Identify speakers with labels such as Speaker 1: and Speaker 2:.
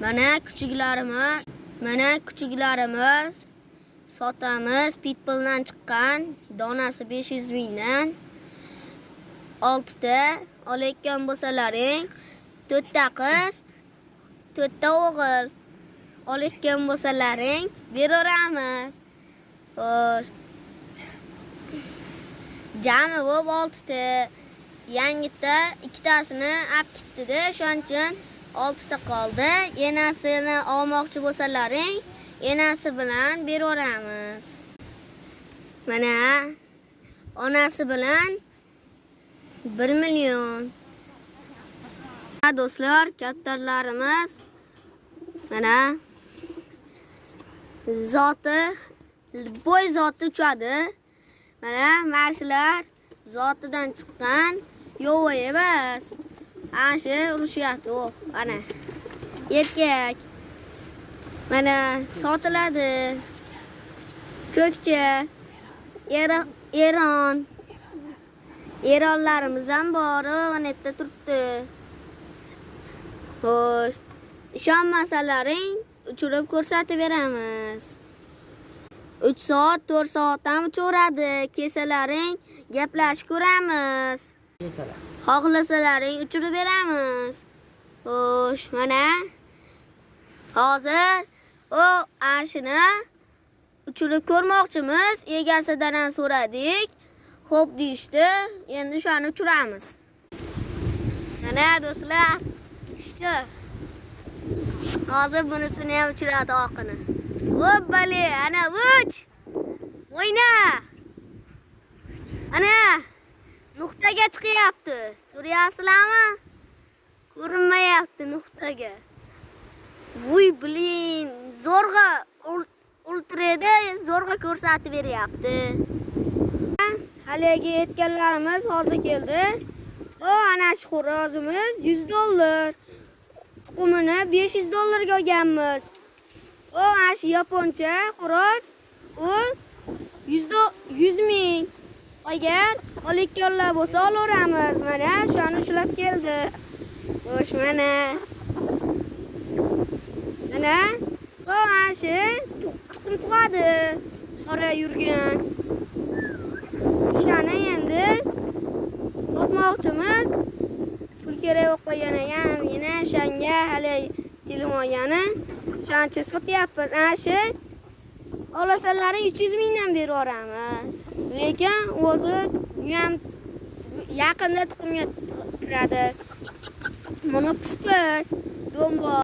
Speaker 1: Mana kuchuklarimiz sotamiz. Pitbulldan chiqqan, donasi 500 mingdan. 6 ta olayotgan bo'lsalaring, 4 ta qiz, 4 ta o'g'il olayotgan bo'lsalaring, beraveramiz. Xo'sh. Jami bo'lib 6 ta. Yangita 2 tasini olib ketdi-da, shuning uchun 6 ta qoldi. Enasini olmoqchi bo'lsalaring, enasi bilan beraveramiz. Mana onasi bilan 1 million. Do'stlar, kaptarlarimiz mana boy zoti uchadi. Mana shular zotidan chiqqan yo'voy emas. Ana shu urushyapti, ana. Erkak. Mana sotiladi. Ko'kcha, Eron. Eronlarimiz ham bor, mana yerda turibdi. Xo'sh, ishonmasalaring, uchirib ko'rsatib beramiz. 3 soat, 4 soat ham uchaveradi. Kesalaring, gaplashib ko'ramiz. Xohlasalaring uchirib beramiz. Xo'sh, mana hozir ashini uchirib ko'rmoqchimiz. Egasidan ham so'radik. Xo'p deyishdi. Endi shuni uchiramiz. Mana do'stlar, ishchi. Hozir bunisini ham uchiradi oqini. Hoppali, ana uch. O'yna. Ana nuqtaga chiqyapti. Ko'ryapsizlarmi? Ko'rinmayapti nuqtaga. Voy, blin, zo'rg'a ultrada zo'rg'a ko'rsatib beryapti. Haligi aytganlarimiz hozir keldi. Ana shu xo'rozimiz $100. Tuxumini $500 olganmiz. Ana shu yaponcha xo'roz, u 100 ming. Agar olayotganlar bo'lsa olaveramiz. Mana shuni ushlab keldi. Xo'sh, mana. Mana shu tuxum tug'adi. Qora yurgan. Shuni endi sotmoqchimiz. Pul kerak bo'lib qo'ygan ekan. Yana shanga hali telefonini shuncha sotyapmiz. Ana shu olasalaring 300 mingdan beraveramiz. Lekin o'zi ham yaqinda tuxumga kiradi. Mana pis-pis, dombo